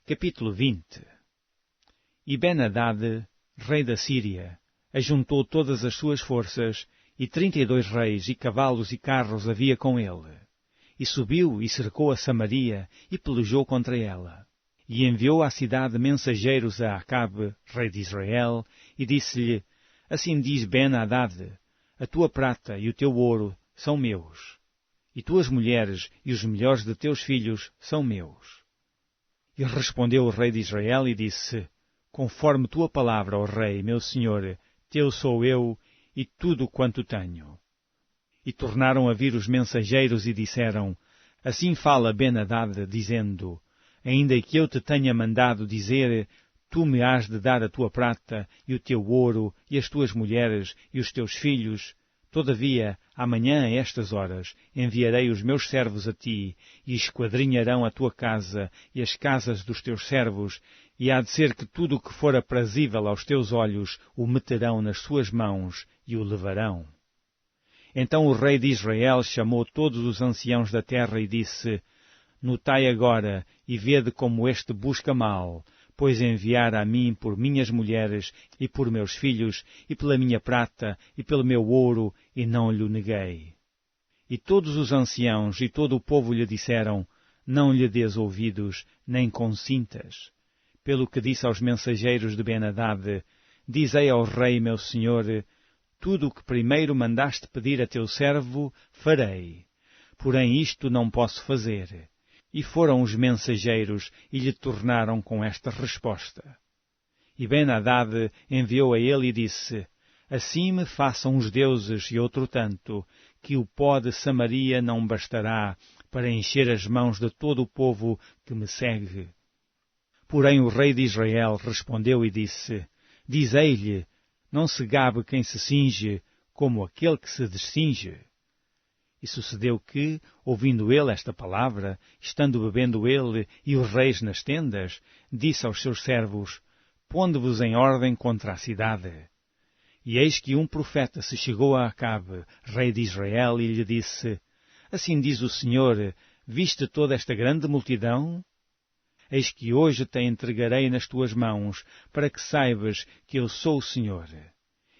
Capítulo 20. E Ben-Hadad, rei da Síria, ajuntou todas as suas forças, e 32 reis, e cavalos e carros havia com ele. E subiu e cercou a Samaria, e pelejou contra ela. E enviou à cidade mensageiros a Acabe, rei de Israel, e disse-lhe, Assim diz Ben-Hadad, a tua prata e o teu ouro são meus, e tuas mulheres e os melhores de teus filhos são meus. E respondeu o rei de Israel e disse, Conforme tua palavra, ó rei, meu senhor, teu sou eu e tudo quanto tenho. E tornaram a vir os mensageiros e disseram, Assim fala Ben-Hadad, dizendo, Ainda que eu te tenha mandado dizer, tu me hás de dar a tua prata e o teu ouro e as tuas mulheres e os teus filhos, todavia, amanhã a estas horas, enviarei os meus servos a ti, e esquadrinharão a tua casa e as casas dos teus servos, e há de ser que tudo o que for aprazível aos teus olhos o meterão nas suas mãos e o levarão. Então o rei de Israel chamou todos os anciãos da terra e disse, Notai agora e vede como este busca mal, pois enviara a mim por minhas mulheres e por meus filhos, e pela minha prata, e pelo meu ouro, e não lhe neguei. E todos os anciãos e todo o povo lhe disseram, Não lhe dês ouvidos, nem consintas. Pelo que disse aos mensageiros de Ben-Hadad, Dizei ao rei meu senhor, tudo o que primeiro mandaste pedir a teu servo, farei. Porém isto não posso fazer. E foram os mensageiros e lhe tornaram com esta resposta. E Ben-Hadad enviou a ele e disse, Assim me façam os deuses e outro tanto, que o pó de Samaria não bastará para encher as mãos de todo o povo que me segue. Porém o rei de Israel respondeu e disse, Dizei-lhe, não se gabe quem se cinge, como aquele que se descinge. E sucedeu que, ouvindo ele esta palavra, estando bebendo ele e os reis nas tendas, disse aos seus servos, Ponde-vos em ordem contra a cidade. E eis que um profeta se chegou a Acabe, rei de Israel, e lhe disse, Assim diz o Senhor, viste toda esta grande multidão? Eis que hoje te entregarei nas tuas mãos, para que saibas que eu sou o Senhor.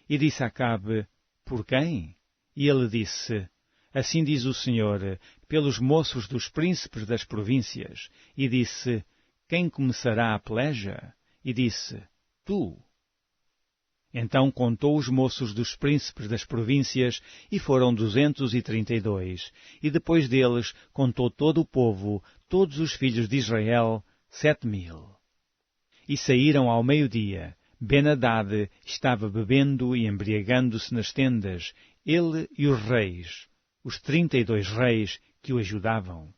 E disse Acabe, Por quem? E ele disse, Assim diz o Senhor, pelos moços dos príncipes das províncias. E disse, Quem começará a peleja? E disse, Tu. Então contou os moços dos príncipes das províncias, e foram 232. E depois deles contou todo o povo, todos os filhos de Israel, 7.000. E saíram ao meio-dia. Ben-Hadad estava bebendo e embriagando-se nas tendas, ele e os reis, os 32 reis que o ajudavam.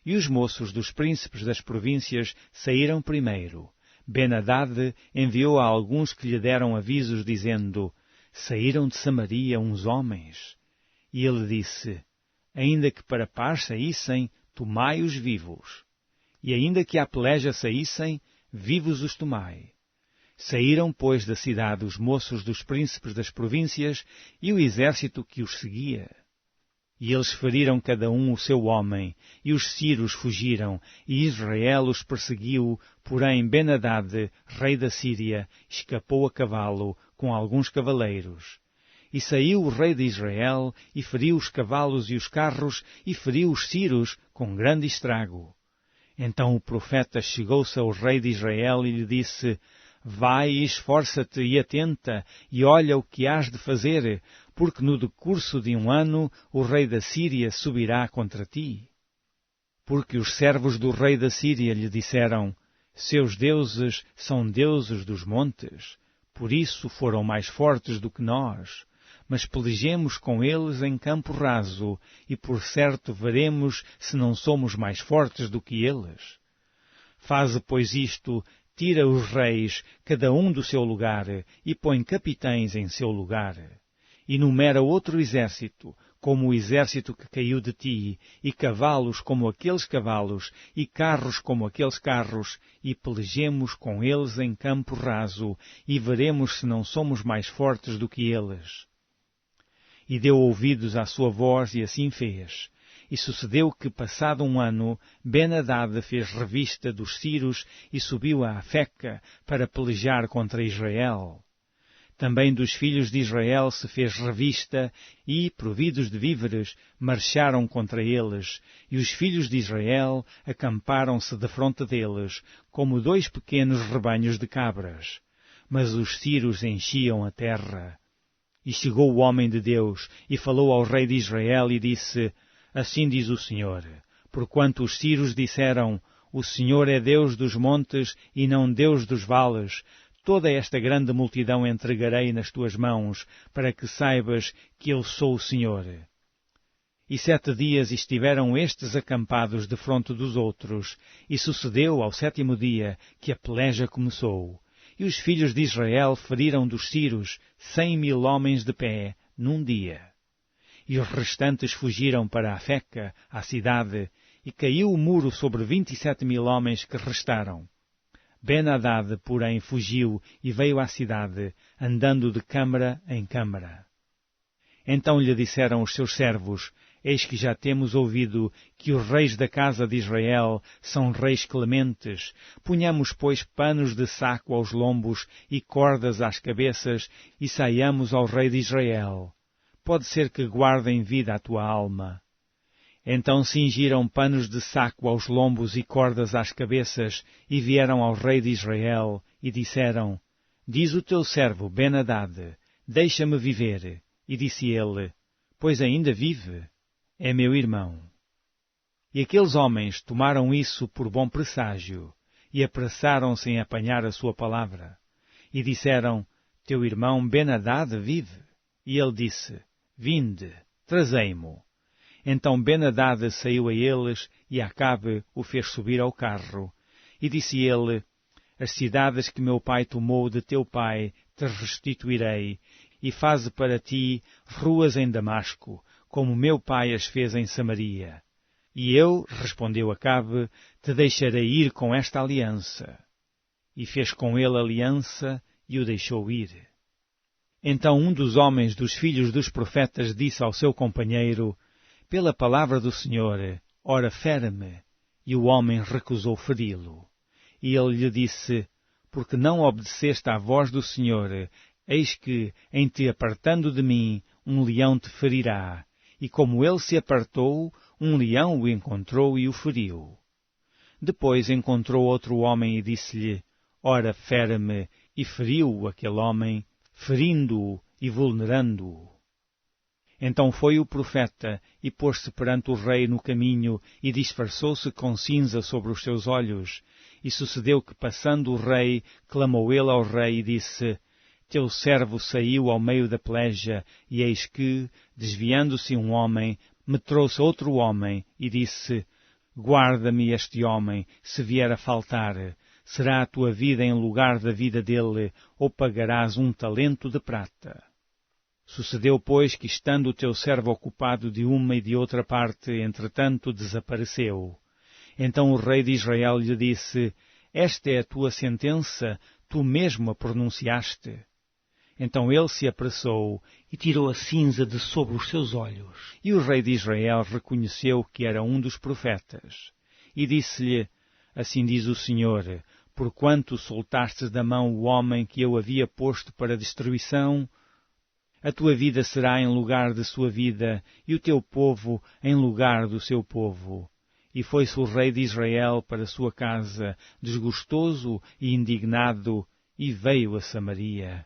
E os moços dos príncipes das províncias saíram primeiro. Ben-Hadad enviou a alguns que lhe deram avisos, dizendo, Saíram de Samaria uns homens. E ele disse, Ainda que para paz saíssem, tomai-os vivos. E ainda que à peleja saíssem, vivos os tomai. Saíram, pois, da cidade os moços dos príncipes das províncias e o exército que os seguia. E eles feriram cada um o seu homem, e os sírios fugiram, e Israel os perseguiu, porém Ben-Hadad, rei da Síria, escapou a cavalo, com alguns cavaleiros. E saiu o rei de Israel, e feriu os cavalos e os carros, e feriu os sírios com grande estrago. Então o profeta chegou-se ao rei de Israel e lhe disse, Vai e esforça-te e atenta, e olha o que hás de fazer, porque no decurso de um ano o rei da Síria subirá contra ti. Porque os servos do rei da Síria lhe disseram, Seus deuses são deuses dos montes, por isso foram mais fortes do que nós. Mas pelejemos com eles em campo raso, e por certo veremos se não somos mais fortes do que eles. Faze, pois, isto, tira os reis, cada um do seu lugar, e põe capitães em seu lugar. E numera outro exército, como o exército que caiu de ti, e cavalos como aqueles cavalos, e carros como aqueles carros, e pelejemos com eles em campo raso, e veremos se não somos mais fortes do que eles. E deu ouvidos à sua voz, e assim fez. E sucedeu que, passado um ano, Ben-Hadad fez revista dos sírios e subiu a Afeca para pelejar contra Israel. Também dos filhos de Israel se fez revista e, providos de víveres, marcharam contra eles, e os filhos de Israel acamparam-se defronte deles, como 2 pequenos rebanhos de cabras. Mas os sírios enchiam a terra. E chegou o homem de Deus, e falou ao rei de Israel, e disse, Assim diz o Senhor, porquanto os sírios disseram, O Senhor é Deus dos montes e não Deus dos vales, toda esta grande multidão entregarei nas tuas mãos, para que saibas que eu sou o Senhor. E 7 dias estiveram estes acampados defronte dos outros, e sucedeu ao 7º dia que a peleja começou. E os filhos de Israel feriram dos sírios 100.000 homens de pé, num dia. E os restantes fugiram para Afeca, a cidade, e caiu o muro sobre 27.000 homens que restaram. Ben-Hadad, porém, fugiu e veio à cidade, andando de câmara em câmara. Então lhe disseram os seus servos, Eis que já temos ouvido que os reis da casa de Israel são reis clementes. Punhamos, pois, panos de saco aos lombos e cordas às cabeças e saiamos ao rei de Israel. Pode ser que guardem vida a tua alma. Então cingiram panos de saco aos lombos e cordas às cabeças, e vieram ao rei de Israel, e disseram, Diz o teu servo Ben-Hadad, deixa-me viver. E disse ele, Pois ainda vive, é meu irmão. E aqueles homens tomaram isso por bom presságio, e apressaram-se em apanhar a sua palavra. E disseram, Teu irmão Ben-Hadad vive. E ele disse, Vinde, trazei-mo. Então Ben-Hadad saiu a eles, e Acabe o fez subir ao carro. E disse ele, As cidades que meu pai tomou de teu pai te restituirei, e faze para ti ruas em Damasco, como meu pai as fez em Samaria. E eu, respondeu Acabe, te deixarei ir com esta aliança. E fez com ele aliança, e o deixou ir. Então um dos homens dos filhos dos profetas disse ao seu companheiro, Pela palavra do Senhor, ora fere-me. E o homem recusou feri-lo. E ele lhe disse, Porque não obedeceste à voz do Senhor, eis que, em te apartando de mim, um leão te ferirá. E como ele se apartou, um leão o encontrou e o feriu. Depois encontrou outro homem e disse-lhe, Ora, fere-me, e feriu aquele homem, ferindo-o e vulnerando-o. Então foi o profeta, e pôs-se perante o rei no caminho, e disfarçou-se com cinza sobre os seus olhos. E sucedeu que, passando o rei, clamou ele ao rei e disse, Teu servo saiu ao meio da peleja, e eis que, desviando-se um homem, me trouxe outro homem, e disse, Guarda-me este homem, se vier a faltar. Será a tua vida em lugar da vida dele, ou pagarás 1 talento de prata. Sucedeu, pois, que, estando o teu servo ocupado de uma e de outra parte, entretanto desapareceu. Então o rei de Israel lhe disse, Esta é a tua sentença, tu mesmo a pronunciaste. Então ele se apressou e tirou a cinza de sobre os seus olhos. E o rei de Israel reconheceu que era um dos profetas. E disse-lhe, Assim diz o Senhor, porquanto soltastes da mão o homem que eu havia posto para destruição, a tua vida será em lugar de sua vida, e o teu povo em lugar do seu povo. E foi-se o rei de Israel para sua casa, desgostoso e indignado, e veio a Samaria.